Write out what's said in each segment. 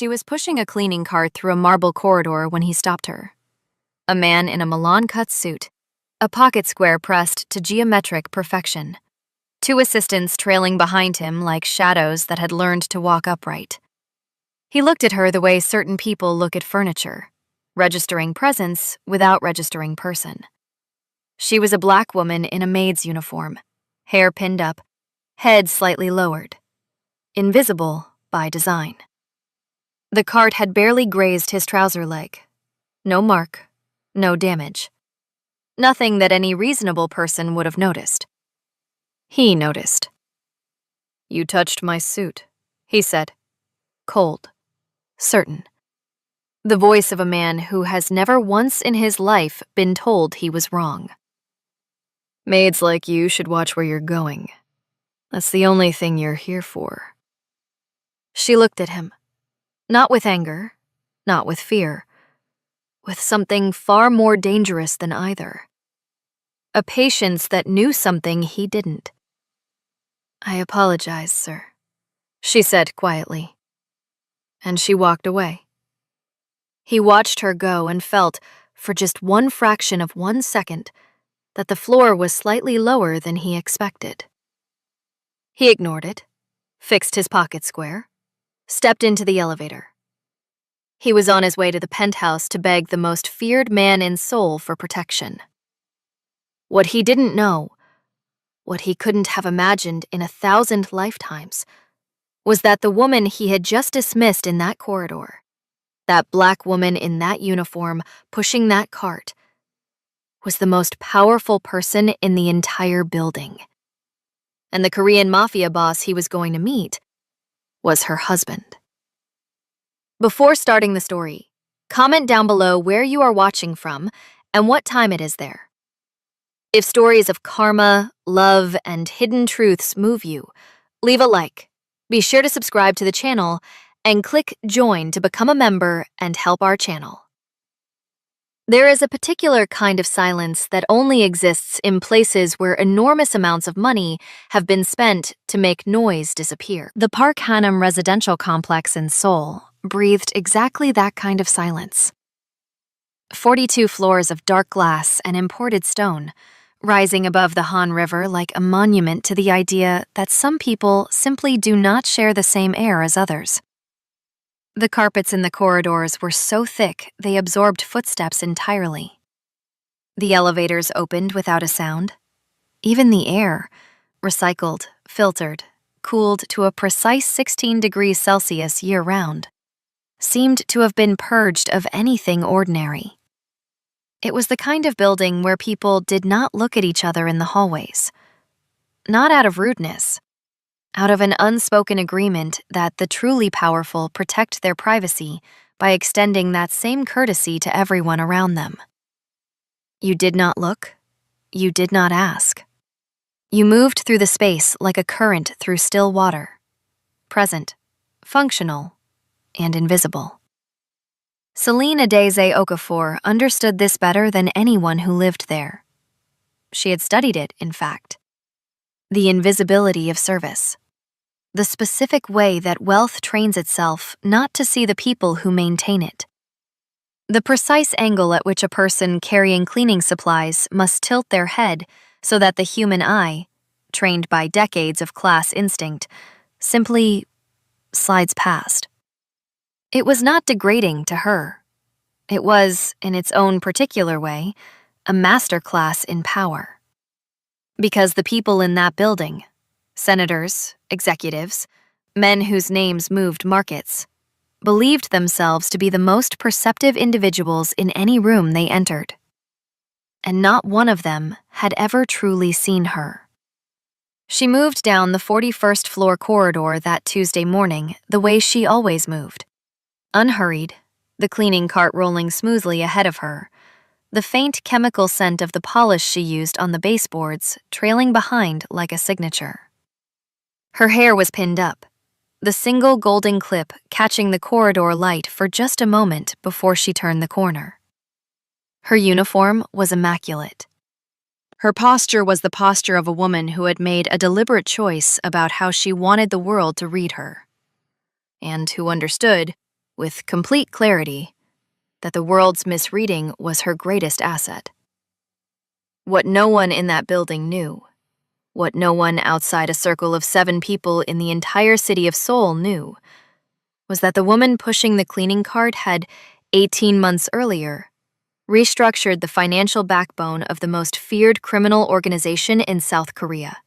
She was pushing a cleaning cart through a marble corridor when he stopped her. A man in a Milan-cut suit, a pocket square pressed to geometric perfection. Two assistants trailing behind him like shadows that had learned to walk upright. He looked at her the way certain people look at furniture, registering presence without registering person. She was a black woman in a maid's uniform, hair pinned up, head slightly lowered. Invisible by design. The cart had barely grazed his trouser leg. No mark, no damage. Nothing that any reasonable person would have noticed. He noticed. "You touched my suit," he said. Cold. Certain. The voice of a man who has never once in his life been told he was wrong. "Maids like you should watch where you're going. That's the only thing you're here for." She looked at him. Not with anger, not with fear. With something far more dangerous than either. A patience that knew something he didn't. "I apologize, sir," she said quietly. And she walked away. He watched her go and felt, for just one fraction of 1 second, that the floor was slightly lower than he expected. He ignored it, fixed his pocket square, stepped into the elevator. He was on his way to the penthouse to beg the most feared man in Seoul for protection. What he didn't know, what he couldn't have imagined in 1,000 lifetimes, was that the woman he had just dismissed in that corridor, that black woman in that uniform pushing that cart, was the most powerful person in the entire building. And the Korean Mafia boss he was going to meet was her husband. Before starting the story, comment down below where you are watching from and what time it is there. If stories of karma, love, and hidden truths move you, leave a like. Be sure to subscribe to the channel and click join to become a member and help our channel. There is a particular kind of silence that only exists in places where enormous amounts of money have been spent to make noise disappear. The Park Hanam residential complex in Seoul breathed exactly that kind of silence. 42 floors of dark glass and imported stone, rising above the Han River like a monument to the idea that some people simply do not share the same air as others. The carpets in the corridors were so thick they absorbed footsteps entirely. The elevators opened without a sound. Even the air, recycled, filtered, cooled to a precise 16 degrees Celsius year-round, seemed to have been purged of anything ordinary. It was the kind of building where people did not look at each other in the hallways. Not out of rudeness. Out of an unspoken agreement that the truly powerful protect their privacy by extending that same courtesy to everyone around them. You did not look. You did not ask. You moved through the space like a current through still water. Present, functional, and invisible. Celine Adeze Okafor understood this better than anyone who lived there. She had studied it, in fact. The invisibility of service. The specific way that wealth trains itself not to see the people who maintain it. The precise angle at which a person carrying cleaning supplies must tilt their head so that the human eye, trained by decades of class instinct, simply slides past. It was not degrading to her. It was, in its own particular way, a masterclass in power. Because the people in that building, senators, executives, men whose names moved markets, believed themselves to be the most perceptive individuals in any room they entered. And not one of them had ever truly seen her. She moved down the 41st floor corridor that Tuesday morning the way she always moved. Unhurried, the cleaning cart rolling smoothly ahead of her, the faint chemical scent of the polish she used on the baseboards trailing behind like a signature. Her hair was pinned up, the single golden clip catching the corridor light for just a moment before she turned the corner. Her uniform was immaculate. Her posture was the posture of a woman who had made a deliberate choice about how she wanted the world to read her, and who understood, with complete clarity, that the world's misreading was her greatest asset. What no one in that building knew, what no one outside a circle of 7 people in the entire city of Seoul knew, was that the woman pushing the cleaning cart had, 18 months earlier, restructured the financial backbone of the most feared criminal organization in South Korea.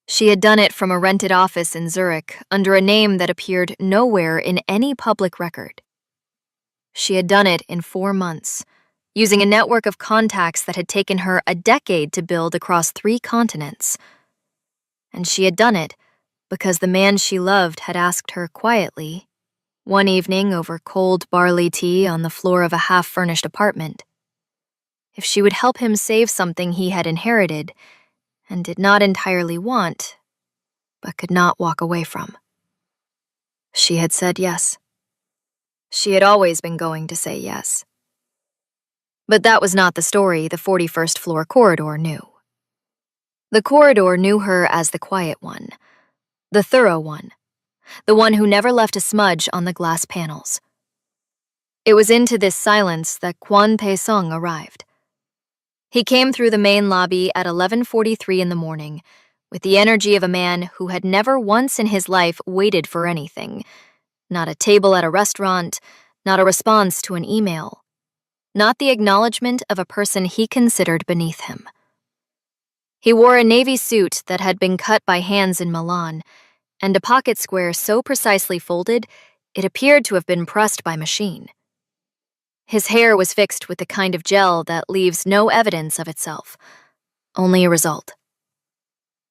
She had done it from a rented office in Zurich under a name that appeared nowhere in any public record. She had done it in 4 months, using a network of contacts that had taken her a decade to build across 3 continents. And she had done it because the man she loved had asked her quietly, one evening over cold barley tea on the floor of a half-furnished apartment, if she would help him save something he had inherited and did not entirely want, but could not walk away from. She had said yes. She had always been going to say yes. But that was not the story the 41st floor corridor knew. The corridor knew her as the quiet one, the thorough one, the one who never left a smudge on the glass panels. It was into this silence that Kwon Tae-sung arrived. He came through the main lobby at 11:43 in the morning, with the energy of a man who had never once in his life waited for anything. Not a table at a restaurant, not a response to an email, not the acknowledgement of a person he considered beneath him. He wore a navy suit that had been cut by hands in Milan, and a pocket square so precisely folded it appeared to have been pressed by machine. His hair was fixed with the kind of gel that leaves no evidence of itself, only a result.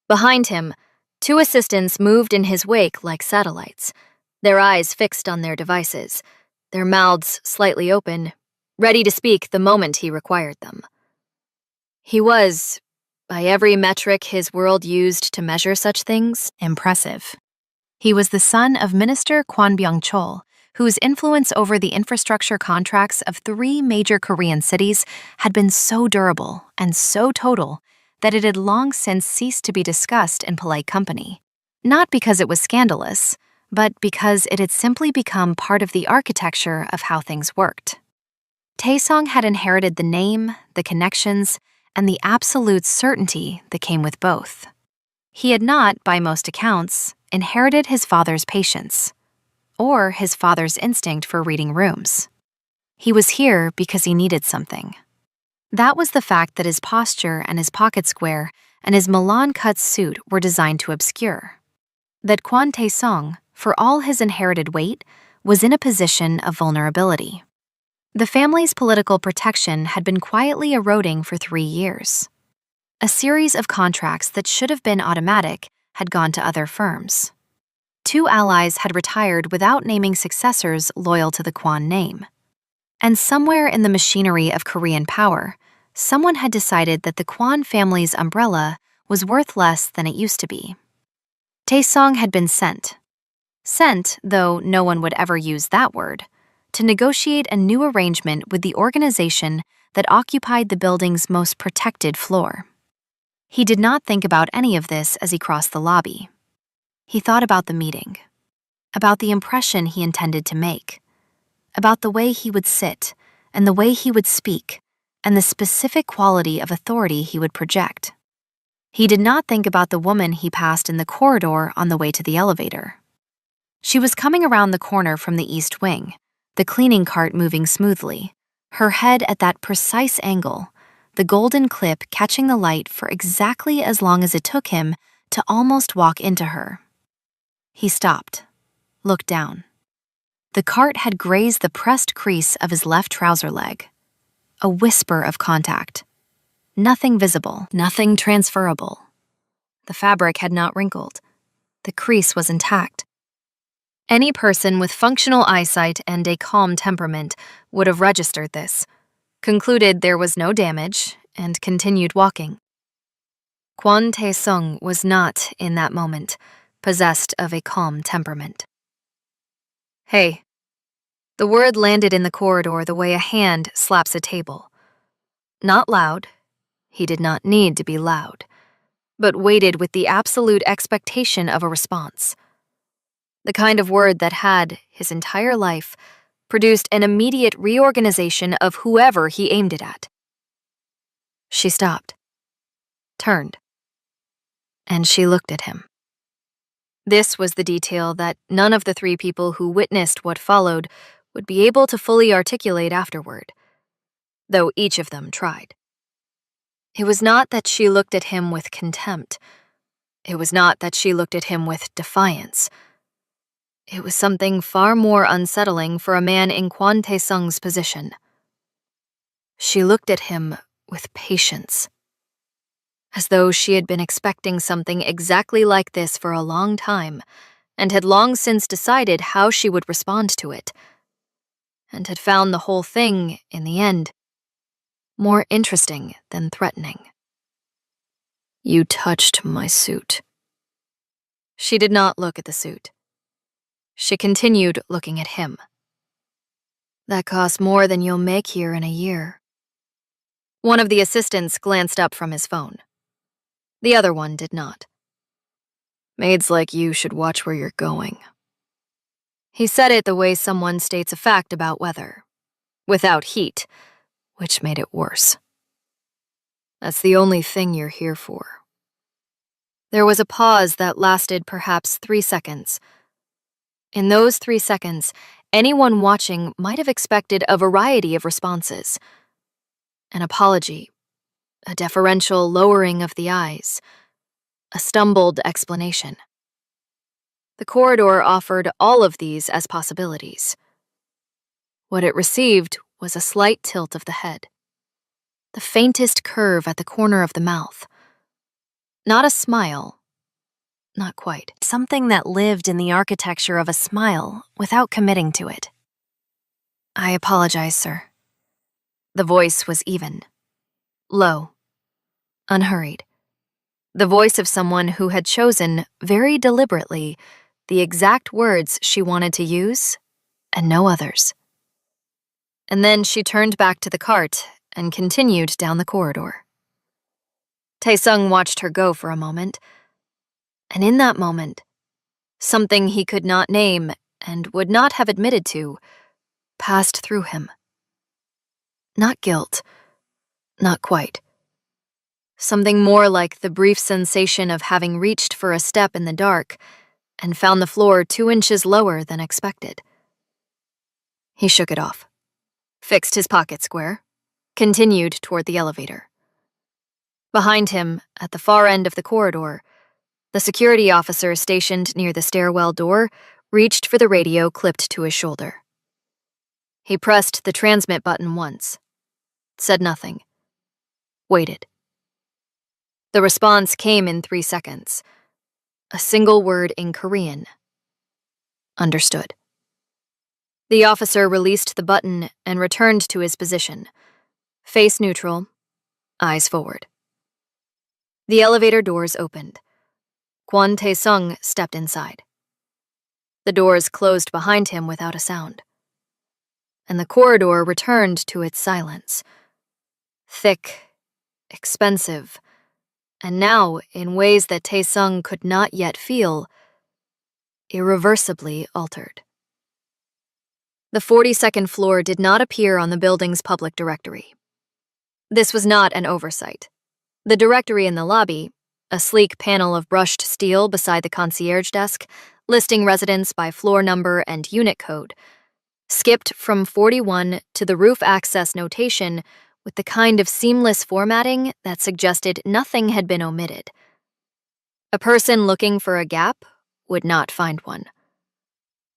Behind him, 2 assistants moved in his wake like satellites, their eyes fixed on their devices, their mouths slightly open, ready to speak the moment he required them. He was, by every metric his world used to measure such things, impressive. He was the son of Minister Kwon Byung-chol, whose influence over the infrastructure contracts of 3 major Korean cities had been so durable and so total that it had long since ceased to be discussed in polite company, not because it was scandalous, but because it had simply become part of the architecture of how things worked. Taesong had inherited the name, the connections, and the absolute certainty that came with both. He had not, by most accounts, inherited his father's patience, or his father's instinct for reading rooms. He was here because he needed something. That was the fact that his posture and his pocket square and his Milan-cut suit were designed to obscure. That Kwon Tae-sung, for all his inherited weight, was in a position of vulnerability. The family's political protection had been quietly eroding for 3 years. A series of contracts that should have been automatic had gone to other firms. 2 allies had retired without naming successors loyal to the Kwon name. And somewhere in the machinery of Korean power, someone had decided that the Kwon family's umbrella was worth less than it used to be. Taesong had been sent, though no one would ever use that word, to negotiate a new arrangement with the organization that occupied the building's most protected floor. He did not think about any of this as he crossed the lobby. He thought about the meeting, about the impression he intended to make, about the way he would sit and the way he would speak, and the specific quality of authority he would project. He did not think about the woman he passed in the corridor on the way to the elevator. She was coming around the corner from the east wing, the cleaning cart moving smoothly, her head at that precise angle, the golden clip catching the light for exactly as long as it took him to almost walk into her. He stopped, looked down. The cart had grazed the pressed crease of his left trouser leg. A whisper of contact. Nothing visible, nothing transferable. The fabric had not wrinkled. The crease was intact. Any person with functional eyesight and a calm temperament would have registered this, concluded there was no damage, and continued walking. Kwon Tae-sung was not, in that moment, possessed of a calm temperament. "Hey." The word landed in the corridor the way a hand slaps a table. Not loud. He did not need to be loud, but waited with the absolute expectation of a response. The kind of word that had, his entire life, produced an immediate reorganization of whoever he aimed it at. She stopped, turned, and she looked at him. This was the detail that none of the three people who witnessed what followed would be able to fully articulate afterward, though each of them tried. It was not that she looked at him with contempt. It was not that she looked at him with defiance. It was something far more unsettling for a man in Kwon Tae-sung's position. She looked at him with patience, as though she had been expecting something exactly like this for a long time, and had long since decided how she would respond to it, and had found the whole thing, in the end, more interesting than threatening. "You touched my suit." She did not look at the suit. She continued looking at him. "That costs more than you'll make here in a year." One of the assistants glanced up from his phone. The other one did not. "Maids like you should watch where you're going." He said it the way someone states a fact about weather, without heat, which made it worse. "That's the only thing you're here for." There was a pause that lasted perhaps 3 seconds. In those 3 seconds, anyone watching might have expected a variety of responses. An apology, a deferential lowering of the eyes, a stumbled explanation. The corridor offered all of these as possibilities. What it received was a slight tilt of the head, the faintest curve at the corner of the mouth. Not a smile. Not quite. Something that lived in the architecture of a smile without committing to it. "I apologize, sir." The voice was even, low, unhurried. The voice of someone who had chosen, very deliberately, the exact words she wanted to use, and no others. And then she turned back to the cart and continued down the corridor. Tae-sung watched her go for a moment, and in that moment, something he could not name and would not have admitted to passed through him. Not guilt, not quite. Something more like the brief sensation of having reached for a step in the dark and found the floor 2 inches lower than expected. He shook it off, fixed his pocket square, continued toward the elevator. Behind him, at the far end of the corridor, the security officer stationed near the stairwell door reached for the radio clipped to his shoulder. He pressed the transmit button once, said nothing, waited. The response came in 3 seconds. A single word in Korean. Understood. The officer released the button and returned to his position, face neutral, eyes forward. The elevator doors opened. Kwon Tae-sung stepped inside. The doors closed behind him without a sound, and the corridor returned to its silence. Thick, expensive, and now, in ways that Tae-sung could not yet feel, irreversibly altered. The 42nd floor did not appear on the building's public directory. This was not an oversight. The directory in the lobby, a sleek panel of brushed steel beside the concierge desk, listing residents by floor number and unit code, skipped from 41 to the roof access notation with the kind of seamless formatting that suggested nothing had been omitted. A person looking for a gap would not find one.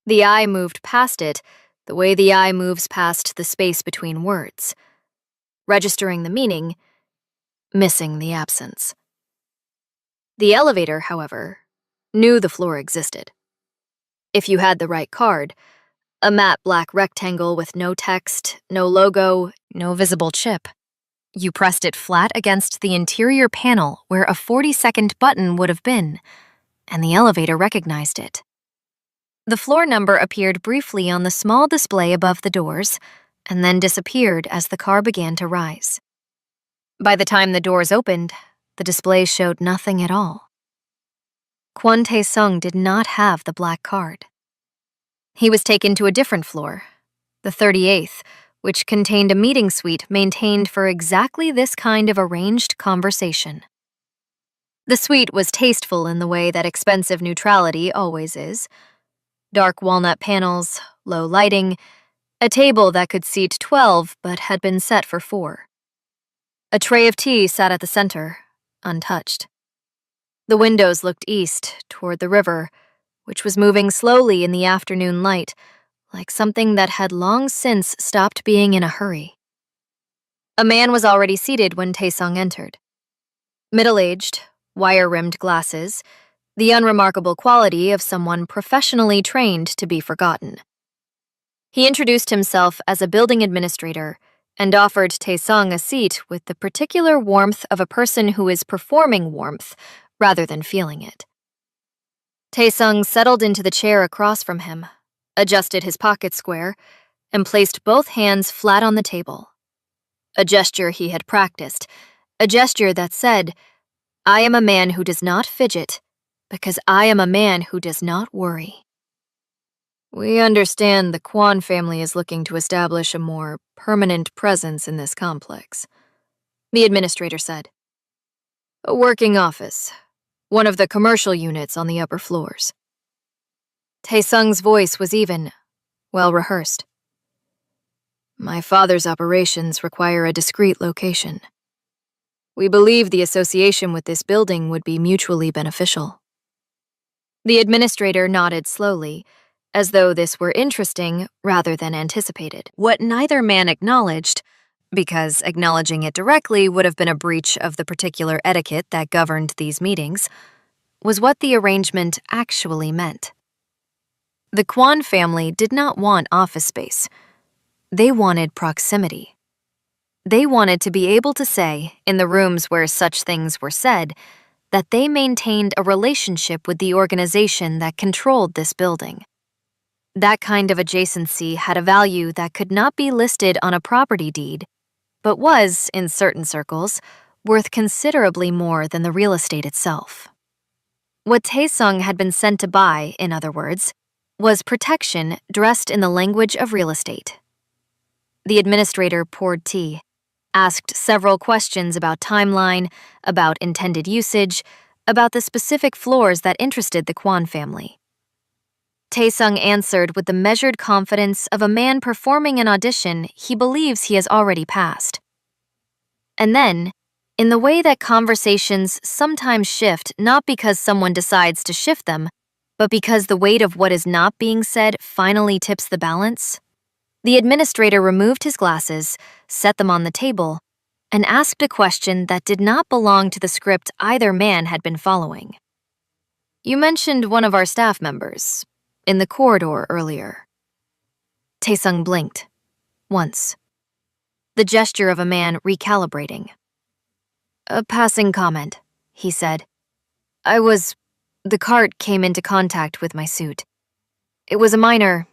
The eye moved past it the way the eye moves past the space between words, registering the meaning, missing the absence. The elevator, however, knew the floor existed. If you had the right card, a matte black rectangle with no text, no logo, no visible chip. You pressed it flat against the interior panel where a 40-second button would have been, and the elevator recognized it. The floor number appeared briefly on the small display above the doors, and then disappeared as the car began to rise. By the time the doors opened, the display showed nothing at all. Kwon Tae-sung did not have the black card. He was taken to a different floor, the 38th, which contained a meeting suite maintained for exactly this kind of arranged conversation. The suite was tasteful in the way that expensive neutrality always is. Dark walnut panels, low lighting, a table that could seat 12 but had been set for 4. A tray of tea sat at the center, untouched. The windows looked east, toward the river, which was moving slowly in the afternoon light, like something that had long since stopped being in a hurry. A man was already seated when Taesung entered. Middle-aged, wire-rimmed glasses, the unremarkable quality of someone professionally trained to be forgotten. He introduced himself as a building administrator and offered Taesung a seat with the particular warmth of a person who is performing warmth rather than feeling it. Taesung settled into the chair across from him, adjusted his pocket square, and placed both hands flat on the table. A gesture he had practiced, a gesture that said, "I am a man who does not fidget, because I am a man who does not worry." "We understand the Kwan family is looking to establish a more permanent presence in this complex," the administrator said. "A working office, one of the commercial units on the upper floors." Taesung's voice was even, well rehearsed. "My father's operations require a discreet location. We believe the association with this building would be mutually beneficial." The administrator nodded slowly, as though this were interesting rather than anticipated. What neither man acknowledged, because acknowledging it directly would have been a breach of the particular etiquette that governed these meetings, was what the arrangement actually meant. The Kwan family did not want office space. They wanted proximity. They wanted to be able to say, in the rooms where such things were said, that they maintained a relationship with the organization that controlled this building. That kind of adjacency had a value that could not be listed on a property deed, but was, in certain circles, worth considerably more than the real estate itself. What Taesung had been sent to buy, in other words, was protection dressed in the language of real estate. The administrator poured tea, asked several questions about timeline, about intended usage, about the specific floors that interested the Kwan family. Taesung answered with the measured confidence of a man performing an audition he believes he has already passed. And then, in the way that conversations sometimes shift not because someone decides to shift them, but because the weight of what is not being said finally tips the balance, the administrator removed his glasses, set them on the table, and asked a question that did not belong to the script either man had been following. "You mentioned one of our staff members in the corridor earlier." Taesung blinked. Once. The gesture of a man recalibrating. "A passing comment," he said. The cart came into contact with my suit. It was a minor..."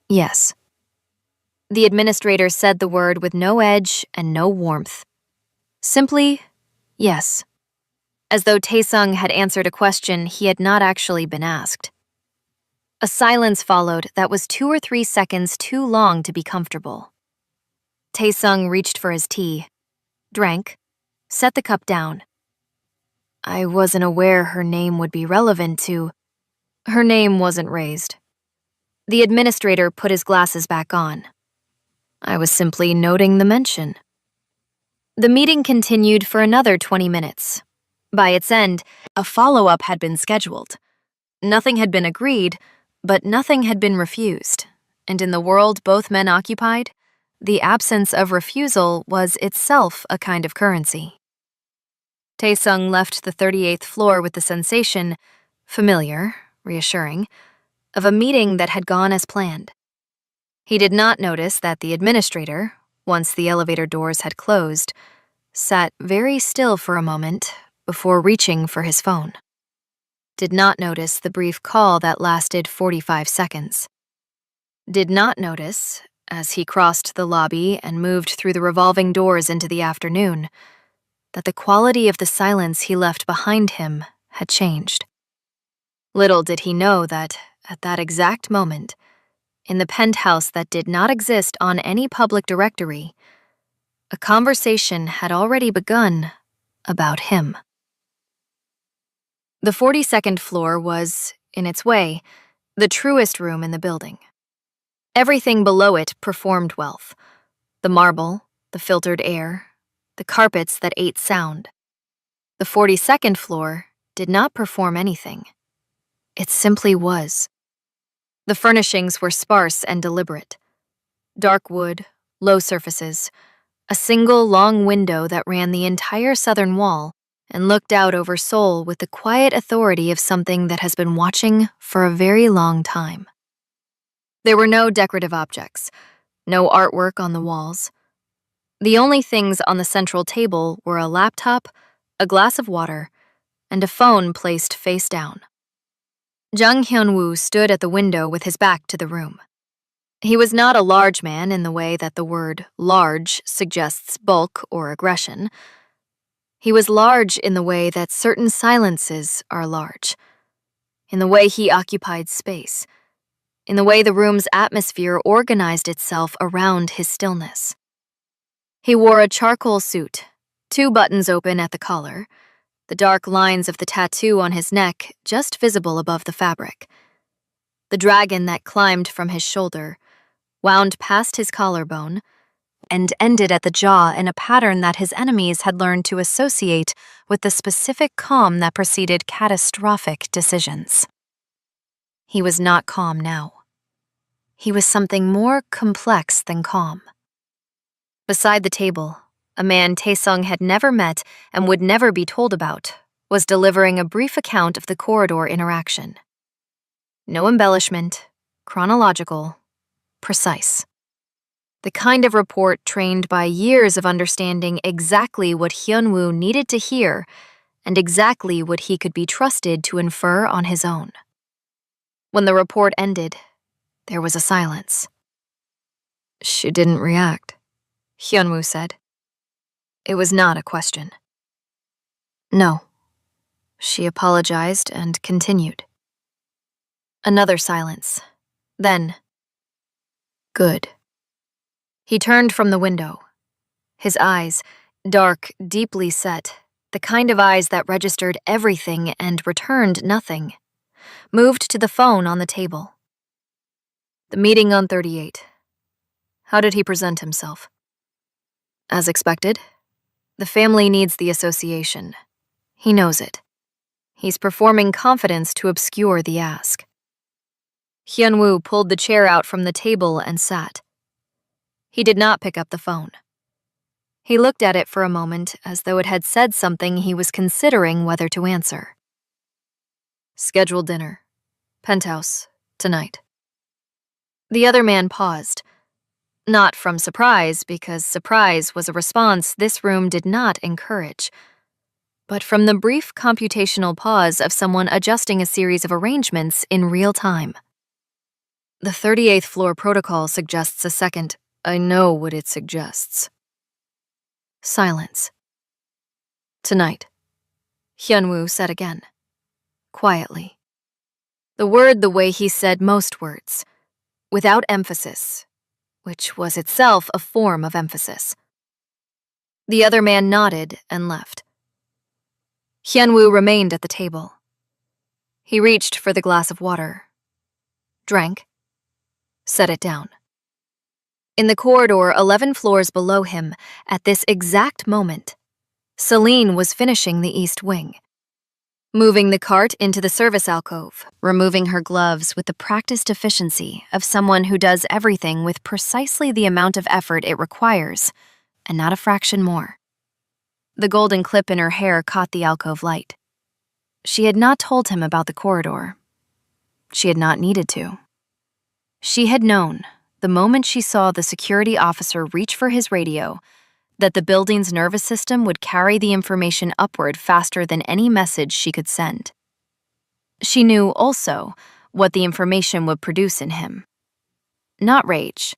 "Yes." The administrator said the word with no edge and no warmth. Simply, yes. As though Taesung had answered a question he had not actually been asked. A silence followed that was 2 or 3 seconds too long to be comfortable. Taesung reached for his tea, drank, set the cup down. "I wasn't aware her name would be relevant to..." "Her name wasn't raised." The administrator put his glasses back on. "I was simply noting the mention." The meeting continued for another 20 minutes. By its end, a follow-up had been scheduled. Nothing had been agreed, but nothing had been refused. And in the world both men occupied, the absence of refusal was itself a kind of currency. Taesung left the 38th floor with the sensation, familiar, reassuring, of a meeting that had gone as planned. He did not notice that the administrator, once the elevator doors had closed, sat very still for a moment before reaching for his phone. Did not notice the brief call that lasted 45 seconds. Did not notice, as he crossed the lobby and moved through the revolving doors into the afternoon, that the quality of the silence he left behind him had changed. Little did he know that, at that exact moment, in the penthouse that did not exist on any public directory, a conversation had already begun about him. The 42nd floor was, in its way, the truest room in the building. Everything below it performed wealth. The marble, the filtered air, the carpets that ate sound. The 42nd floor did not perform anything. It simply was. The furnishings were sparse and deliberate. Dark wood, low surfaces, a single long window that ran the entire southern wall and looked out over Seoul with the quiet authority of something that has been watching for a very long time. There were no decorative objects, no artwork on the walls. The only things on the central table were a laptop, a glass of water, and a phone placed face down. Jung Hyun-woo stood at the window with his back to the room. He was not a large man in the way that the word large suggests bulk or aggression. He was large in the way that certain silences are large, in the way he occupied space, in the way the room's atmosphere organized itself around his stillness. He wore a charcoal suit, 2 buttons open at the collar, the dark lines of the tattoo on his neck just visible above the fabric. The dragon that climbed from his shoulder, wound past his collarbone, and ended at the jaw in a pattern that his enemies had learned to associate with the specific calm that preceded catastrophic decisions. He was not calm now. He was something more complex than calm. Beside the table, a man Taesung had never met and would never be told about, was delivering a brief account of the corridor interaction. No embellishment, chronological, precise. The kind of report trained by years of understanding exactly what Hyun-woo needed to hear and exactly what he could be trusted to infer on his own. When the report ended, there was a silence. "She didn't react," Hyun-woo said. It was not a question. "No." She apologized and continued. Another silence. Then, "Good." He turned from the window. His eyes, dark, deeply set, the kind of eyes that registered everything and returned nothing, moved to the phone on the table. The meeting on 38. How did he present himself? As expected. The family needs the association. He knows it. He's performing confidence to obscure the ask. Hyun-woo pulled the chair out from the table and sat. He did not pick up the phone. He looked at it for a moment as though it had said something he was considering whether to answer. Scheduled dinner. Penthouse. Tonight. The other man paused. Not from surprise, because surprise was a response this room did not encourage, but from the brief computational pause of someone adjusting a series of arrangements in real time. The 38th floor protocol suggests a second, "I know what it suggests." Silence. Tonight, Hyun-woo said again, quietly. The word the way he said most words, without emphasis, which was itself a form of emphasis. The other man nodded and left. Hyun-woo remained at the table. He reached for the glass of water, drank, set it down. In the corridor 11 floors below him, at this exact moment, Celine was finishing the east wing, moving the cart into the service alcove, removing her gloves with the practiced efficiency of someone who does everything with precisely the amount of effort it requires, and not a fraction more. The golden clip in her hair caught the alcove light. She had not told him about the corridor. She had not needed to. She had known, the moment she saw the security officer reach for his radio, that the building's nervous system would carry the information upward faster than any message she could send. She knew, also, what the information would produce in him. Not rage.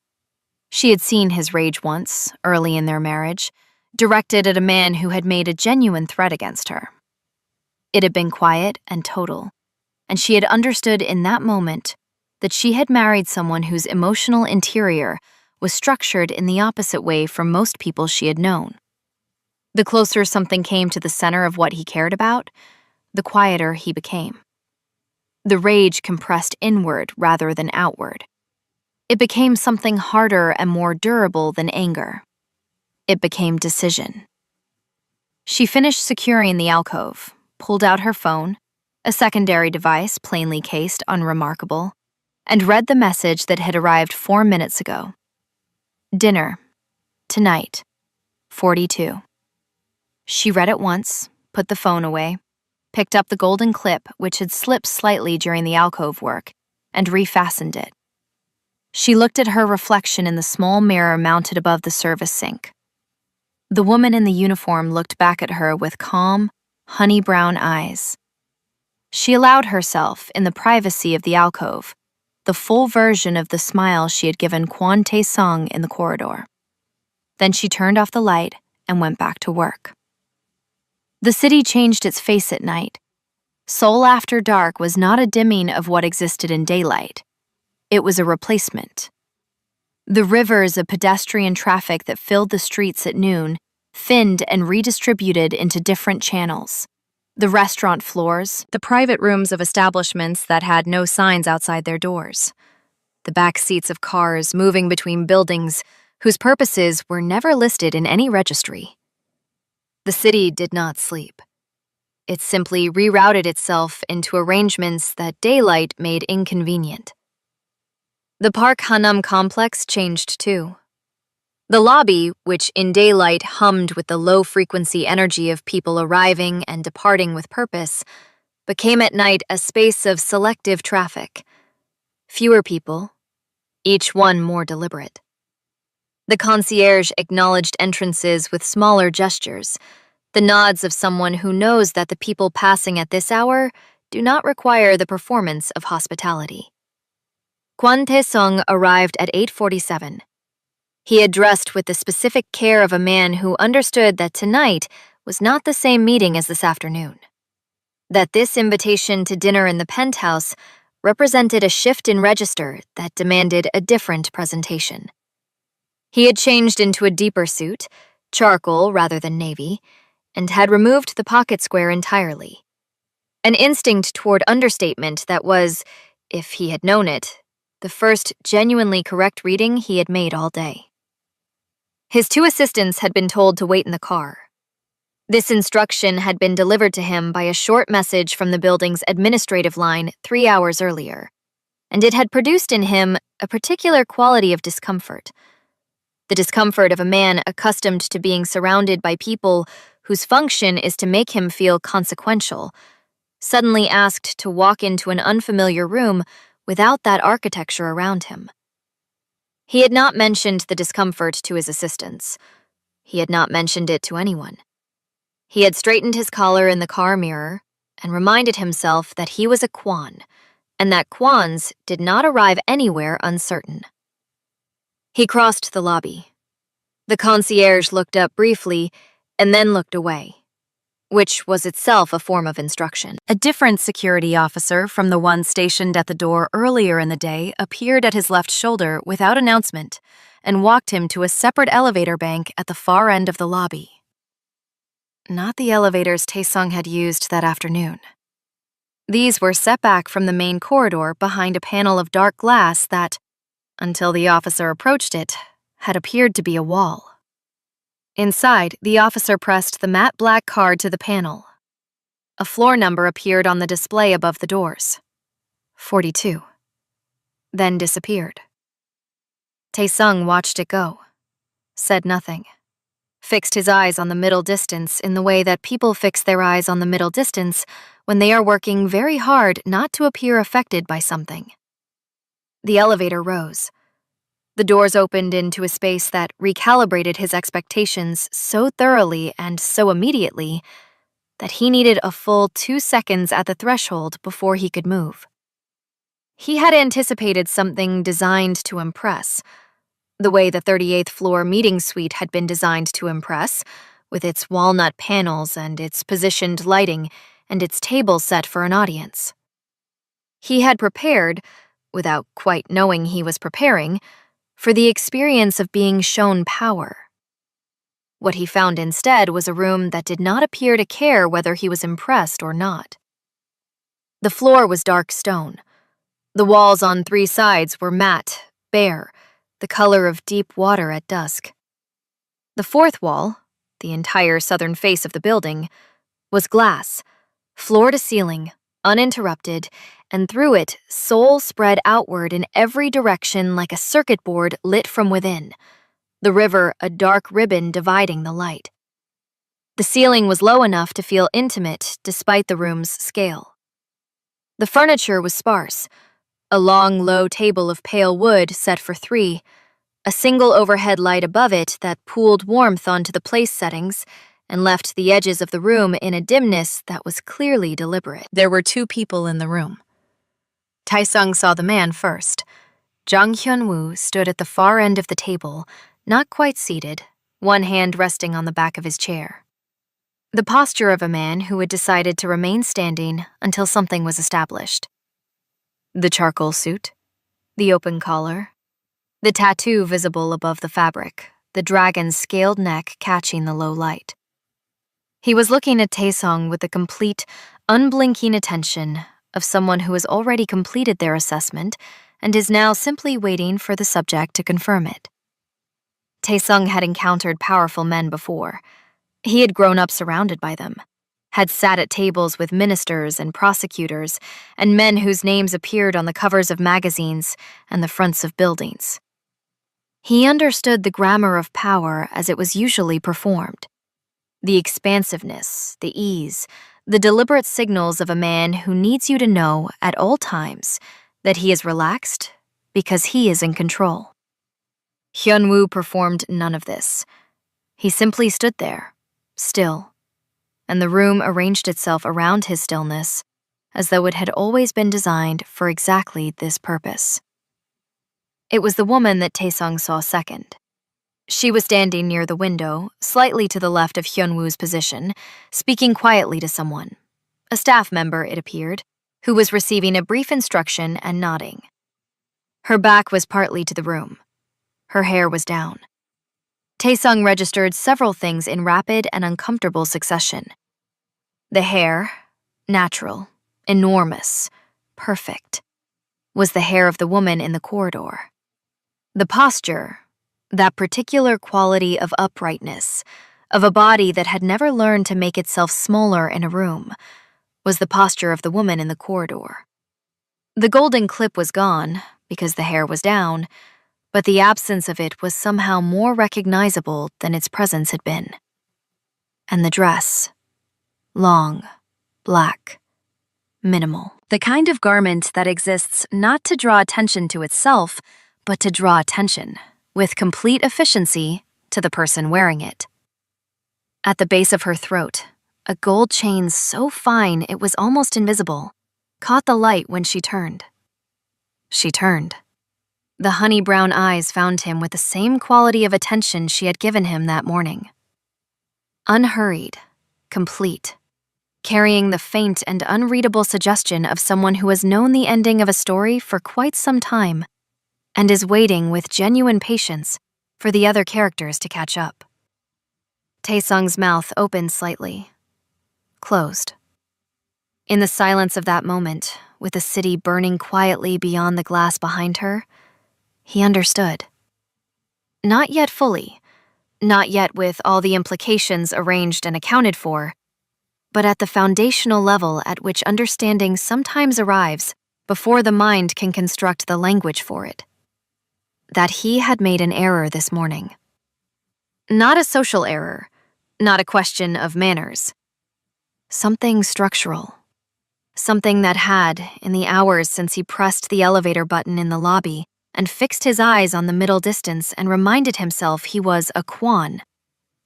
She had seen his rage once, early in their marriage, directed at a man who had made a genuine threat against her. It had been quiet and total, and she had understood in that moment that she had married someone whose emotional interior was structured in the opposite way from most people she had known. The closer something came to the center of what he cared about, the quieter he became. The rage compressed inward rather than outward. It became something harder and more durable than anger. It became decision. She finished securing the alcove, pulled out her phone, a secondary device plainly cased unremarkable, and read the message that had arrived 4 minutes ago. Dinner. Tonight. 42. She read it once, put the phone away, picked up the golden clip which had slipped slightly during the alcove work, and refastened it. She looked at her reflection in the small mirror mounted above the service sink. The woman in the uniform looked back at her with calm, honey-brown eyes. She allowed herself, in the privacy of the alcove, the full version of the smile she had given Kwon Tae-sung in the corridor. Then she turned off the light and went back to work. The city changed its face at night. Seoul after dark was not a dimming of what existed in daylight. It was a replacement. The rivers of pedestrian traffic that filled the streets at noon thinned and redistributed into different channels. The restaurant floors, the private rooms of establishments that had no signs outside their doors, the back seats of cars moving between buildings whose purposes were never listed in any registry. The city did not sleep. It simply rerouted itself into arrangements that daylight made inconvenient. The Park Hanam complex changed too. The lobby, which in daylight hummed with the low-frequency energy of people arriving and departing with purpose, became at night a space of selective traffic. Fewer people, each one more deliberate. The concierge acknowledged entrances with smaller gestures, the nods of someone who knows that the people passing at this hour do not require the performance of hospitality. Kwon Tae-sung arrived at 8:47. He had dressed with the specific care of a man who understood that tonight was not the same meeting as this afternoon. That this invitation to dinner in the penthouse represented a shift in register that demanded a different presentation. He had changed into a deeper suit, charcoal rather than navy, and had removed the pocket square entirely. An instinct toward understatement that was, if he had known it, the first genuinely correct reading he had made all day. His 2 assistants had been told to wait in the car. This instruction had been delivered to him by a short message from the building's administrative line 3 hours earlier, and it had produced in him a particular quality of discomfort. The discomfort of a man accustomed to being surrounded by people whose function is to make him feel consequential, suddenly asked to walk into an unfamiliar room without that architecture around him. He had not mentioned the discomfort to his assistants. He had not mentioned it to anyone. He had straightened his collar in the car mirror and reminded himself that he was a Kwon, and that Kwons did not arrive anywhere uncertain. He crossed the lobby. The concierge looked up briefly and then looked away, which was itself a form of instruction. A different security officer from the one stationed at the door earlier in the day appeared at his left shoulder without announcement and walked him to a separate elevator bank at the far end of the lobby. Not the elevators Tae-sung had used that afternoon. These were set back from the main corridor behind a panel of dark glass that, until the officer approached it, had appeared to be a wall. Inside, the officer pressed the matte black card to the panel. A floor number appeared on the display above the doors. 42. Then disappeared. Tae-sung watched it go, said nothing, fixed his eyes on the middle distance in the way that people fix their eyes on the middle distance when they are working very hard not to appear affected by something. The elevator rose. The doors opened into a space that recalibrated his expectations so thoroughly and so immediately that he needed a full 2 seconds at the threshold before he could move. He had anticipated something designed to impress, the way the 38th floor meeting suite had been designed to impress, with its walnut panels and its positioned lighting and its table set for an audience. He had prepared, without quite knowing he was preparing, for the experience of being shown power. What he found instead was a room that did not appear to care whether he was impressed or not. The floor was dark stone. The walls on 3 sides were matte, bare, the color of deep water at dusk. The 4th wall, the entire southern face of the building, was glass, floor to ceiling, uninterrupted, and through it, soul spread outward in every direction like a circuit board lit from within, the river a dark ribbon dividing the light. The ceiling was low enough to feel intimate despite the room's scale. The furniture was sparse, a long, low table of pale wood set for 3, a single overhead light above it that pooled warmth onto the place settings and left the edges of the room in a dimness that was clearly deliberate. There were 2 people in the room. Taesung saw the man first. Jang Hyun-woo stood at the far end of the table, not quite seated, one hand resting on the back of his chair. The posture of a man who had decided to remain standing until something was established. The charcoal suit, the open collar, the tattoo visible above the fabric, the dragon's scaled neck catching the low light. He was looking at Taesung with the complete, unblinking attention of someone who has already completed their assessment and is now simply waiting for the subject to confirm it. Taesung had encountered powerful men before. He had grown up surrounded by them, had sat at tables with ministers and prosecutors and men whose names appeared on the covers of magazines and the fronts of buildings. He understood the grammar of power as it was usually performed. The expansiveness, the ease, the deliberate signals of a man who needs you to know at all times that he is relaxed because he is in control. Hyun-woo performed none of this. He simply stood there, still, and the room arranged itself around his stillness as though it had always been designed for exactly this purpose. It was the woman that Taesung saw second. She was standing near the window, slightly to the left of Hyun-woo's position, speaking quietly to someone, a staff member, it appeared, who was receiving a brief instruction and nodding. Her back was partly to the room. Her hair was down. Taesung registered several things in rapid and uncomfortable succession. The hair, natural, enormous, perfect, was the hair of the woman in the corridor. The posture, that particular quality of uprightness, of a body that had never learned to make itself smaller in a room, was the posture of the woman in the corridor. The golden clip was gone, because the hair was down, but the absence of it was somehow more recognizable than its presence had been. And the dress, long, black, minimal. The kind of garment that exists not to draw attention to itself, but to draw attention, with complete efficiency, to the person wearing it. At the base of her throat, a gold chain so fine it was almost invisible, caught the light when she turned. She turned. The honey-brown eyes found him with the same quality of attention she had given him that morning. Unhurried, complete, carrying the faint and unreadable suggestion of someone who has known the ending of a story for quite some time and is waiting with genuine patience for the other characters to catch up. Taesung's mouth opened slightly, closed. In the silence of that moment, with the city burning quietly beyond the glass behind her, he understood. Not yet fully, not yet with all the implications arranged and accounted for, but at the foundational level at which understanding sometimes arrives before the mind can construct the language for it. That he had made an error this morning. Not a social error, not a question of manners. Something structural. Something that had, in the hours since he pressed the elevator button in the lobby and fixed his eyes on the middle distance and reminded himself he was a Kwon,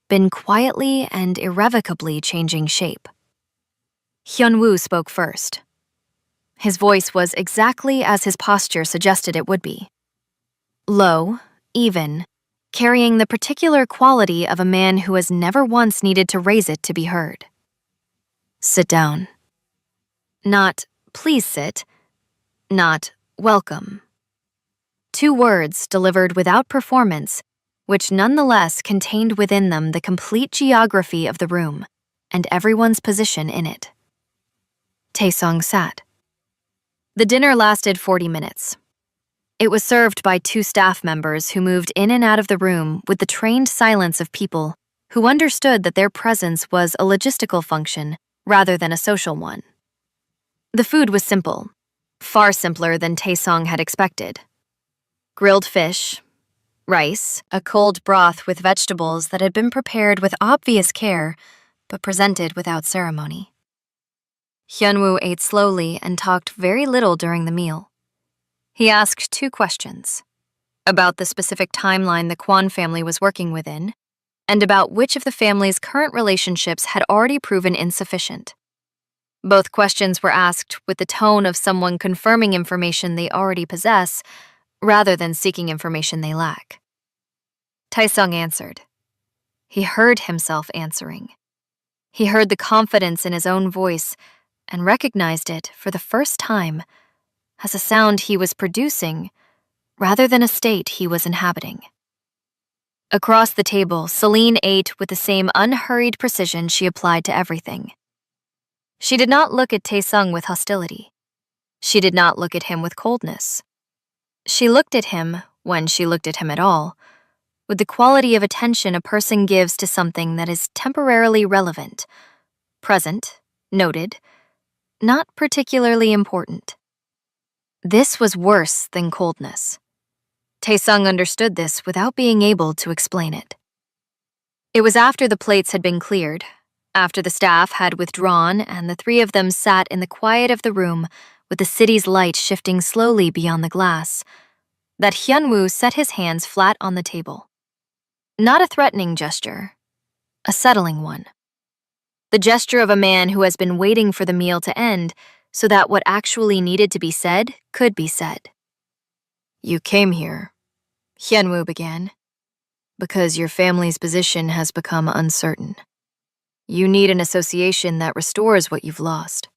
been quietly and irrevocably changing shape. Hyun-woo spoke first. His voice was exactly as his posture suggested it would be. Low, even, carrying the particular quality of a man who has never once needed to raise it to be heard. Sit down. Not, please sit, not welcome. Two words delivered without performance, which nonetheless contained within them the complete geography of the room and everyone's position in it. Taesung sat. The dinner lasted 40 minutes. It was served by two staff members who moved in and out of the room with the trained silence of people who understood that their presence was a logistical function rather than a social one. The food was simple, far simpler than Taesung had expected. Grilled fish, rice, a cold broth with vegetables that had been prepared with obvious care but presented without ceremony. Hyunwoo ate slowly and talked very little during the meal. He asked two questions, about the specific timeline the Kwon family was working within, and about which of the family's current relationships had already proven insufficient. Both questions were asked with the tone of someone confirming information they already possess, rather than seeking information they lack. Taesung answered. He heard himself answering. He heard the confidence in his own voice and recognized it for the first time as a sound he was producing rather than a state he was inhabiting. Across the table, Celine ate with the same unhurried precision she applied to everything. She did not look at Taesung with hostility. She did not look at him with coldness. She looked at him, when she looked at him at all, with the quality of attention a person gives to something that is temporarily relevant, present, noted, not particularly important. This was worse than coldness. Taesung understood this without being able to explain it. It was after the plates had been cleared, after the staff had withdrawn and the three of them sat in the quiet of the room with the city's light shifting slowly beyond the glass, that Hyunwoo set his hands flat on the table. Not a threatening gesture, a settling one. The gesture of a man who has been waiting for the meal to end so that what actually needed to be said could be said. You came here, Hyunwoo began, because your family's position has become uncertain. You need an association that restores what you've lost.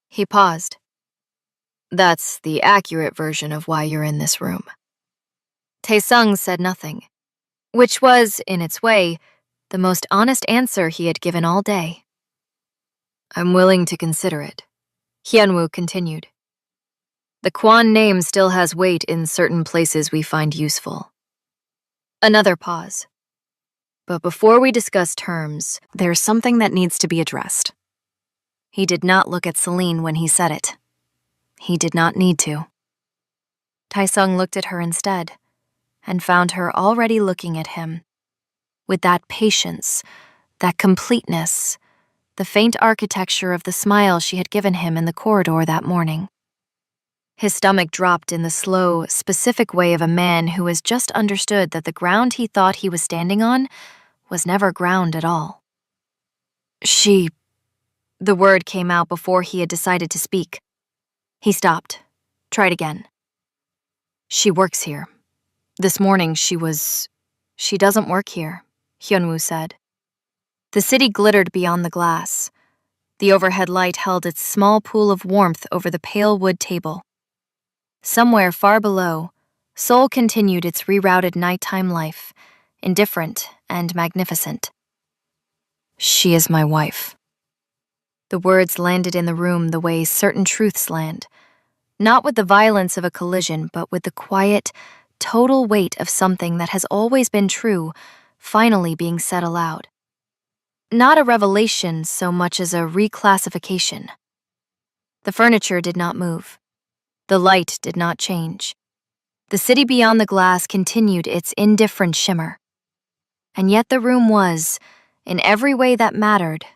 He paused. That's the accurate version of why you're in this room. Taesung said nothing, which was, in its way, the most honest answer he had given all day. I'm willing to consider it, Hyunwoo continued. The Kwon name still has weight in certain places we find useful. Another pause. But before we discuss terms, there's something that needs to be addressed. He did not look at Celine when he said it. He did not need to. Taesung looked at her instead, and found her already looking at him, with that patience, that completeness, the faint architecture of the smile she had given him in the corridor that morning. His stomach dropped in the slow, specific way of a man who has just understood that the ground he thought he was standing on was never ground at all. The word came out before he had decided to speak. He stopped, tried again. She works here. This morning she doesn't work here, Hyunwoo said. The city glittered beyond the glass. The overhead light held its small pool of warmth over the pale wood table. Somewhere far below, Seoul continued its rerouted nighttime life, indifferent and magnificent. She is my wife. The words landed in the room the way certain truths land, not with the violence of a collision, but with the quiet, total weight of something that has always been true, finally being said aloud. Not a revelation so much as a reclassification. The furniture did not move. The light did not change. The city beyond the glass continued its indifferent shimmer. And yet the room was, in every way that mattered,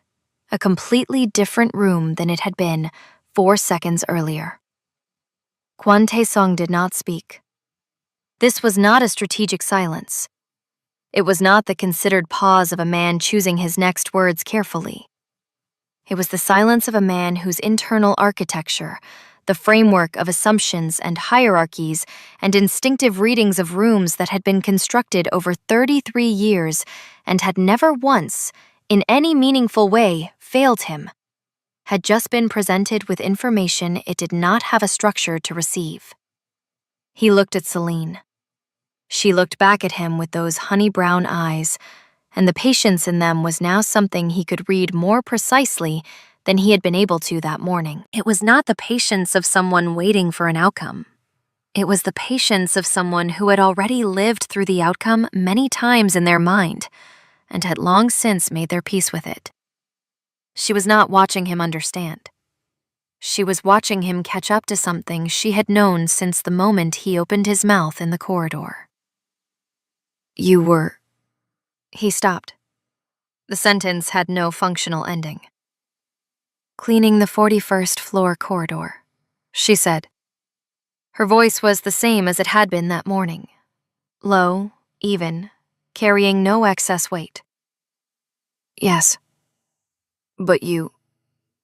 a completely different room than it had been 4 seconds earlier. Kwon Taesung did not speak. This was not a strategic silence. It was not the considered pause of a man choosing his next words carefully. It was the silence of a man whose internal architecture, the framework of assumptions and hierarchies and instinctive readings of rooms that had been constructed over 33 years and had never once, in any meaningful way, failed him, had just been presented with information it did not have a structure to receive. He looked at Celine. She looked back at him with those honey-brown eyes, and the patience in them was now something he could read more precisely than he had been able to that morning. It was not the patience of someone waiting for an outcome. It was the patience of someone who had already lived through the outcome many times in their mind and had long since made their peace with it. She was not watching him understand. She was watching him catch up to something she had known since the moment he opened his mouth in the corridor. You were... He stopped. The sentence had no functional ending. Cleaning the 41st floor corridor, she said. Her voice was the same as it had been that morning. Low, even, carrying no excess weight. Yes. But you...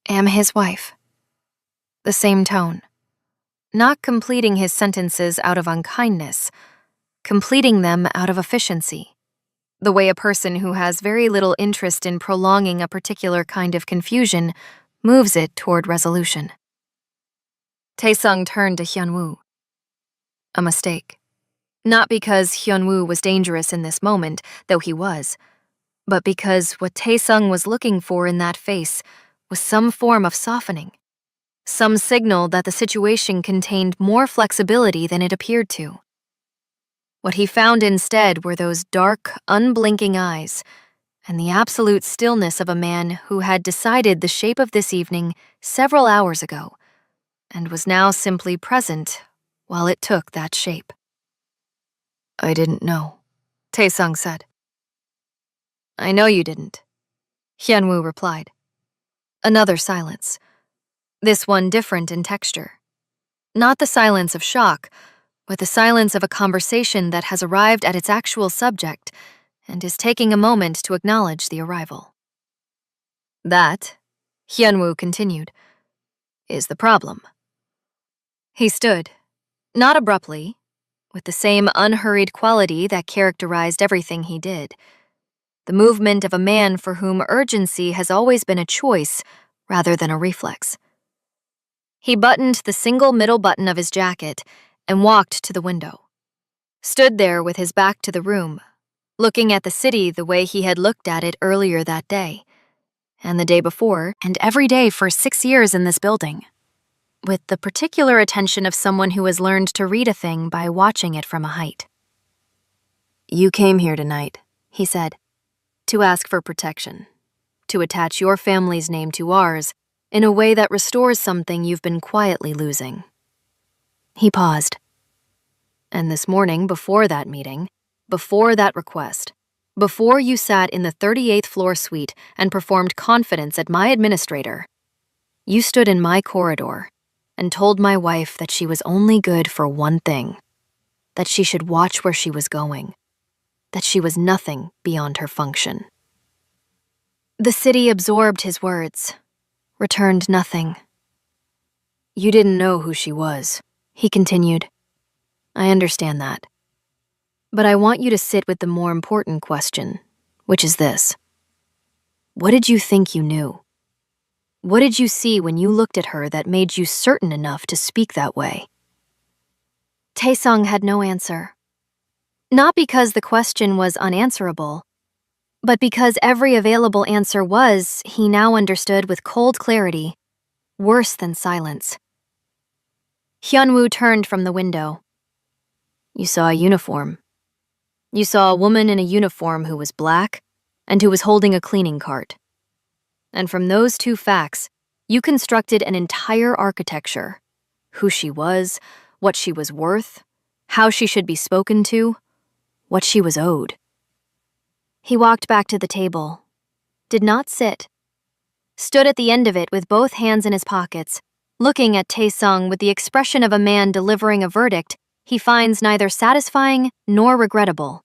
am his wife. The same tone. Not completing his sentences out of unkindness, completing them out of efficiency. The way a person who has very little interest in prolonging a particular kind of confusion moves it toward resolution. Taesung turned to Hyunwoo. A mistake. Not because Hyunwoo was dangerous in this moment, though he was, but because what Taesung was looking for in that face was some form of softening, some signal that the situation contained more flexibility than it appeared to. What he found instead were those dark, unblinking eyes and the absolute stillness of a man who had decided the shape of this evening several hours ago and was now simply present while it took that shape. I didn't know, Taesung said. I know you didn't, Hyunwoo replied. Another silence. This one different in texture. Not the silence of shock, but the silence of a conversation that has arrived at its actual subject and is taking a moment to acknowledge the arrival. That, Hyunwoo continued, is the problem. He stood, not abruptly, with the same unhurried quality that characterized everything he did. The movement of a man for whom urgency has always been a choice rather than a reflex. He buttoned the single middle button of his jacket and walked to the window. Stood there with his back to the room, looking at the city the way he had looked at it earlier that day, and the day before, and every day for 6 years in this building, with the particular attention of someone who has learned to read a thing by watching it from a height. You came here tonight, he said, to ask for protection, to attach your family's name to ours in a way that restores something you've been quietly losing. He paused. And this morning, before that meeting, before that request, before you sat in the 38th floor suite and performed confidence at my administrator, you stood in my corridor and told my wife that she was only good for one thing, that she should watch where she was going, that she was nothing beyond her function. The city absorbed his words, returned nothing. You didn't know who she was, he continued. I understand that. But I want you to sit with the more important question, which is this. What did you think you knew? What did you see when you looked at her that made you certain enough to speak that way? Taesung had no answer. Not because the question was unanswerable, but because every available answer was, he now understood with cold clarity, worse than silence. Hyunwoo turned from the window. You saw a uniform. You saw a woman in a uniform who was black and who was holding a cleaning cart. And from those two facts, you constructed an entire architecture. Who she was, what she was worth, how she should be spoken to, what she was owed. He walked back to the table, did not sit, stood at the end of it with both hands in his pockets, looking at Taesung with the expression of a man delivering a verdict he finds neither satisfying nor regrettable,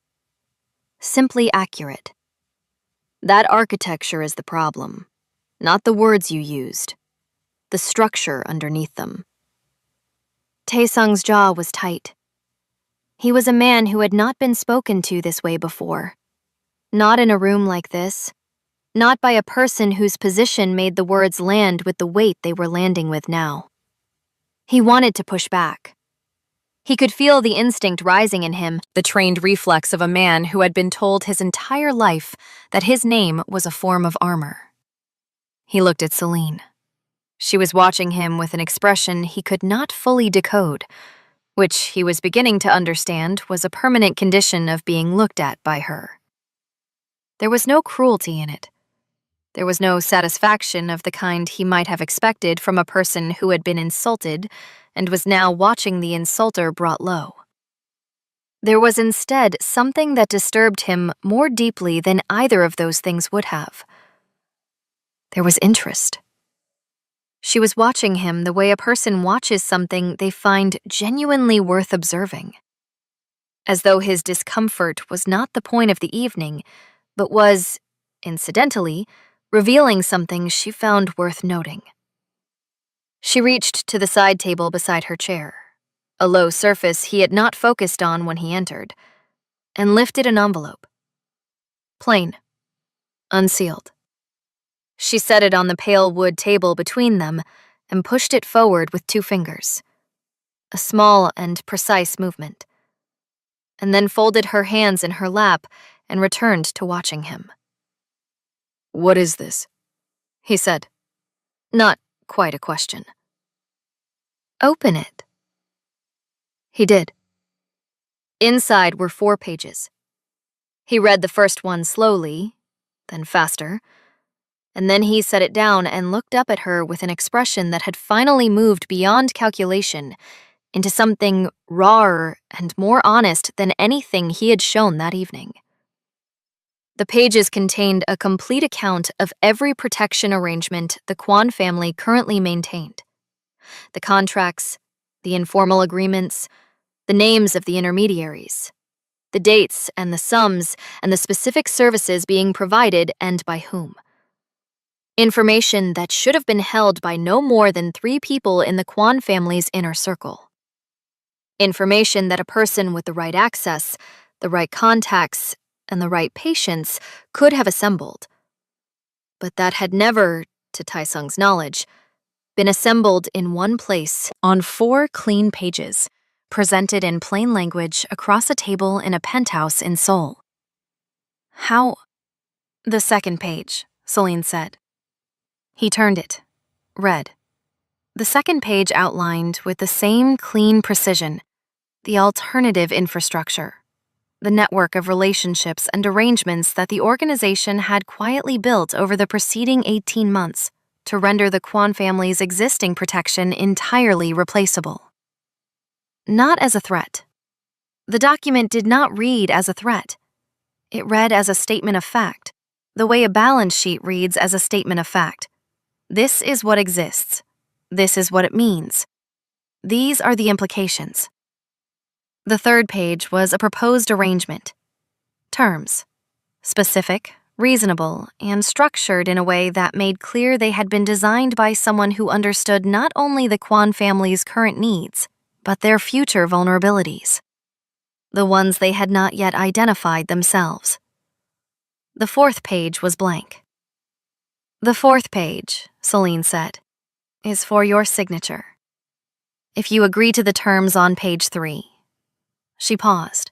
simply accurate. That architecture is the problem, not the words you used, the structure underneath them. Taesung's jaw was tight. He was a man who had not been spoken to this way before, not in a room like this, not by a person whose position made the words land with the weight they were landing with now. He wanted to push back. He could feel the instinct rising in him, the trained reflex of a man who had been told his entire life that his name was a form of armor. He looked at Celine. She was watching him with an expression he could not fully decode, which he was beginning to understand was a permanent condition of being looked at by her. There was no cruelty in it. There was no satisfaction of the kind he might have expected from a person who had been insulted and was now watching the insulter brought low. There was instead something that disturbed him more deeply than either of those things would have. There was interest. She was watching him the way a person watches something they find genuinely worth observing. As though his discomfort was not the point of the evening, but was, incidentally, revealing something she found worth noting. She reached to the side table beside her chair, a low surface he had not focused on when he entered, and lifted an envelope. Plain, unsealed. She set it on the pale wood table between them and pushed it forward with 2 fingers, a small and precise movement, and then folded her hands in her lap and returned to watching him. "What is this?" he said. Not quite a question. "Open it." He did. Inside were 4 pages. He read the first one slowly, then faster, and then he set it down and looked up at her with an expression that had finally moved beyond calculation into something rawer and more honest than anything he had shown that evening. The pages contained a complete account of every protection arrangement the Kwan family currently maintained. The contracts, the informal agreements, the names of the intermediaries, the dates and the sums and the specific services being provided and by whom. Information that should have been held by no more than 3 people in the Kwan family's inner circle. Information that a person with the right access, the right contacts, and the right patience could have assembled, but that had never, to Tai-sung's knowledge, been assembled in one place on 4 clean pages, presented in plain language across a table in a penthouse in Seoul. How? The second page, Celine said. He turned it, read. The second page outlined with the same clean precision the alternative infrastructure, the network of relationships and arrangements that the organization had quietly built over the preceding 18 months to render the Kwan family's existing protection entirely replaceable. Not as a threat. The document did not read as a threat. It read as a statement of fact, the way a balance sheet reads as a statement of fact. This is what exists. This is what it means. These are the implications. The third page was a proposed arrangement. Terms. Specific, reasonable, and structured in a way that made clear they had been designed by someone who understood not only the Kwan family's current needs, but their future vulnerabilities. The ones they had not yet identified themselves. The fourth page was blank. The fourth page, Celine said, is for your signature. If you agree to the terms on page 3. She paused.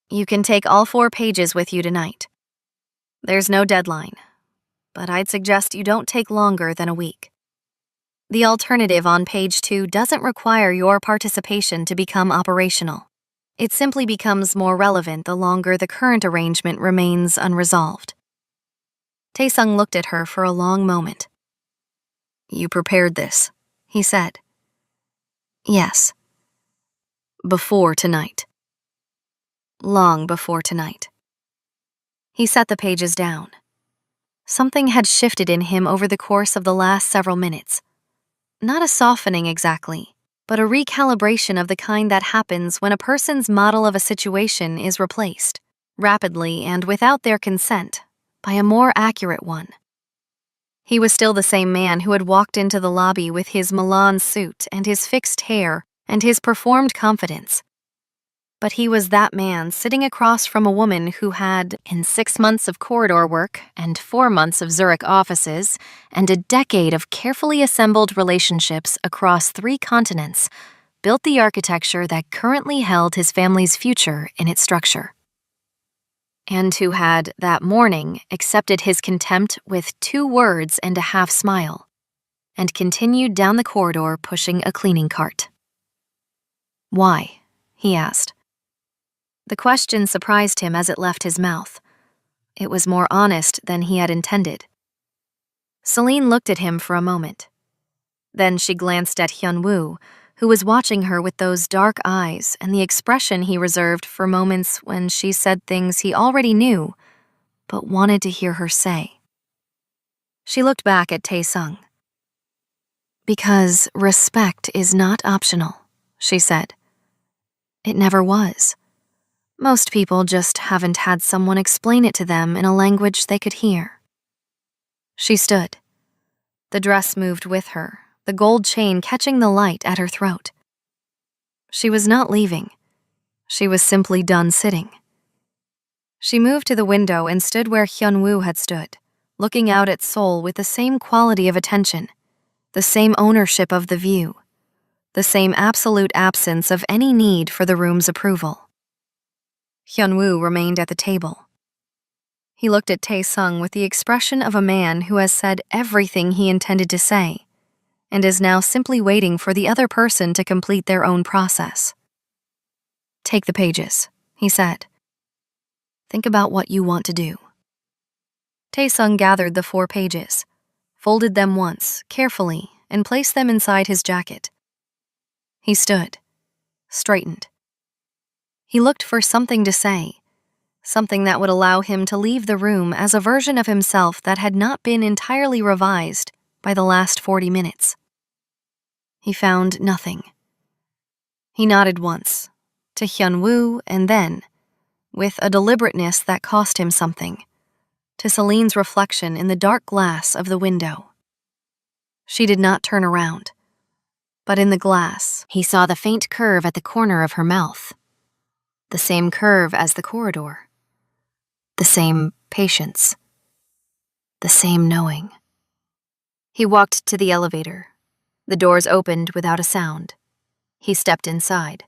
You can take all 4 pages with you tonight. There's no deadline, but I'd suggest you don't take longer than a week. The alternative on page 2 doesn't require your participation to become operational. It simply becomes more relevant the longer the current arrangement remains unresolved. Tae-sung looked at her for a long moment. You prepared this, he said. Yes. Before tonight. Long before tonight. He set the pages down. Something had shifted in him over the course of the last several minutes. Not a softening exactly, but a recalibration of the kind that happens when a person's model of a situation is replaced, rapidly and without their consent, by a more accurate one. He was still the same man who had walked into the lobby with his Milan suit and his fixed hair and his performed confidence. But he was that man sitting across from a woman who had, in 6 months of corridor work and 4 months of Zurich offices and a decade of carefully assembled relationships across 3 continents, built the architecture that currently held his family's future in its structure. And who had, that morning, accepted his contempt with 2 words and a half smile, and continued down the corridor pushing a cleaning cart. "Why?" he asked. The question surprised him as it left his mouth. It was more honest than he had intended. Celine looked at him for a moment. Then she glanced at Hyun-woo, who was watching her with those dark eyes and the expression he reserved for moments when she said things he already knew, but wanted to hear her say. She looked back at Tae-sung. "Because respect is not optional," she said. "It never was. Most people just haven't had someone explain it to them in a language they could hear." She stood. The dress moved with her, the gold chain catching the light at her throat. She was not leaving. She was simply done sitting. She moved to the window and stood where Hyun-woo had stood, looking out at Seoul with the same quality of attention, the same ownership of the view, the same absolute absence of any need for the room's approval. Hyun-woo remained at the table. He looked at Tae-sung with the expression of a man who has said everything he intended to say, and is now simply waiting for the other person to complete their own process. "Take the pages," he said. "Think about what you want to do." Tae-sung gathered the 4 pages, folded them once, carefully, and placed them inside his jacket. He stood, straightened. He looked for something to say, something that would allow him to leave the room as a version of himself that had not been entirely revised by the last 40 minutes. He found nothing. He nodded once, to Hyun-woo, and then, with a deliberateness that cost him something, to Celine's reflection in the dark glass of the window. She did not turn around, but in the glass he saw the faint curve at the corner of her mouth. The same curve as the corridor. The same patience. The same knowing. He walked to the elevator. The doors opened without a sound. He stepped inside.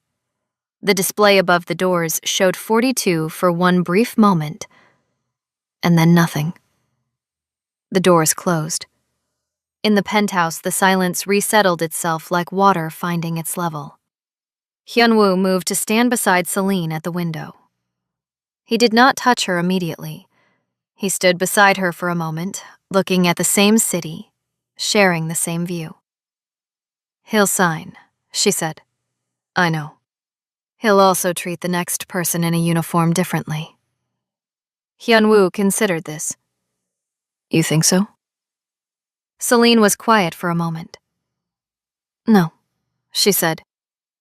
The display above the doors showed 42 for one brief moment, and then nothing. The doors closed. In the penthouse, the silence resettled itself like water finding its level. Hyun-woo moved to stand beside Celine at the window. He did not touch her immediately. He stood beside her for a moment, looking at the same city, sharing the same view. "He'll sign," she said. "I know. He'll also treat the next person in a uniform differently." Hyun-woo considered this. "You think so?" Celine was quiet for a moment. "No," she said,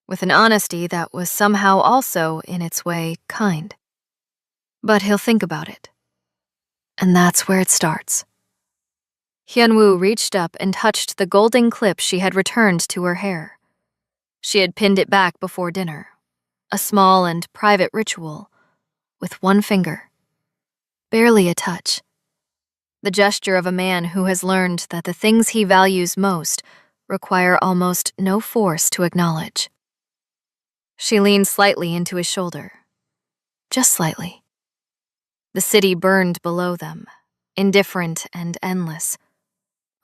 with an honesty that was somehow also, in its way, kind. "But he'll think about it. And that's where it starts." Hyun-woo reached up and touched the golden clip she had returned to her hair. She had pinned it back before dinner, a small and private ritual, with one finger. Barely a touch. The gesture of a man who has learned that the things he values most require almost no force to acknowledge. She leaned slightly into his shoulder. Just slightly. The city burned below them, indifferent and endless.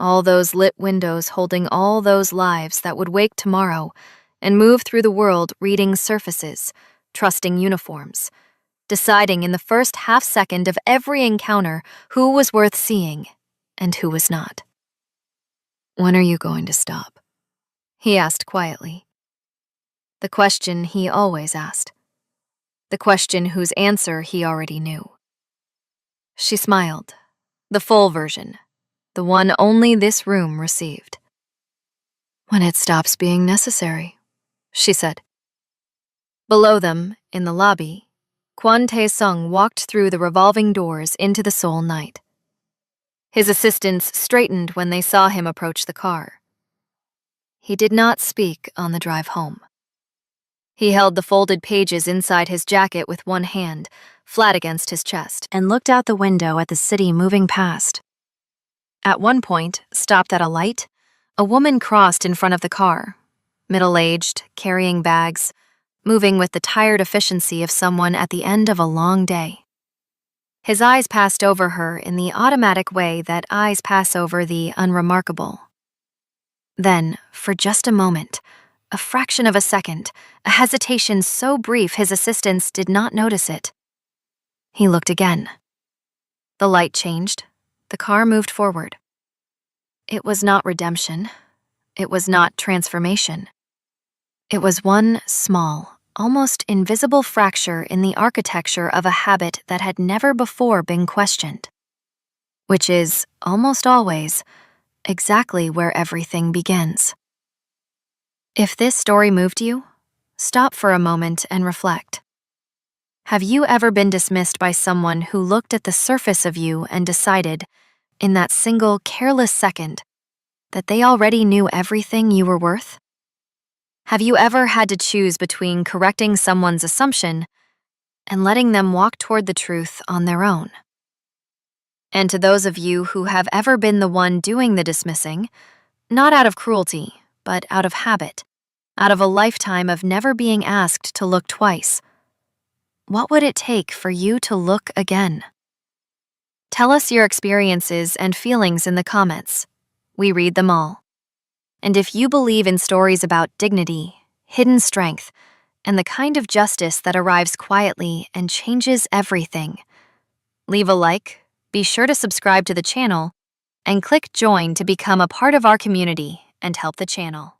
All those lit windows holding all those lives that would wake tomorrow and move through the world reading surfaces, trusting uniforms, deciding in the first half-second of every encounter who was worth seeing and who was not. "When are you going to stop?" he asked quietly. The question he always asked. The question whose answer he already knew. She smiled, the full version, the one only this room received. "When it stops being necessary," she said. Below them, in the lobby, Kwon Tae-sung walked through the revolving doors into the Seoul night. His assistants straightened when they saw him approach the car. He did not speak on the drive home. He held the folded pages inside his jacket with one hand, flat against his chest, and looked out the window at the city moving past. At one point, stopped at a light, a woman crossed in front of the car, middle-aged, carrying bags, moving with the tired efficiency of someone at the end of a long day. His eyes passed over her in the automatic way that eyes pass over the unremarkable. Then, for just a moment, a fraction of a second, a hesitation so brief his assistants did not notice it. He looked again. The light changed. The car moved forward. It was not redemption. It was not transformation. It was one small, almost invisible fracture in the architecture of a habit that had never before been questioned, which is, almost always, exactly where everything begins. If this story moved you, stop for a moment and reflect. Have you ever been dismissed by someone who looked at the surface of you and decided, in that single careless second, that they already knew everything you were worth? Have you ever had to choose between correcting someone's assumption and letting them walk toward the truth on their own? And to those of you who have ever been the one doing the dismissing, not out of cruelty, but out of habit, out of a lifetime of never being asked to look twice, what would it take for you to look again? Tell us your experiences and feelings in the comments. We read them all. And if you believe in stories about dignity, hidden strength, and the kind of justice that arrives quietly and changes everything, leave a like, be sure to subscribe to the channel, and click join to become a part of our community and help the channel.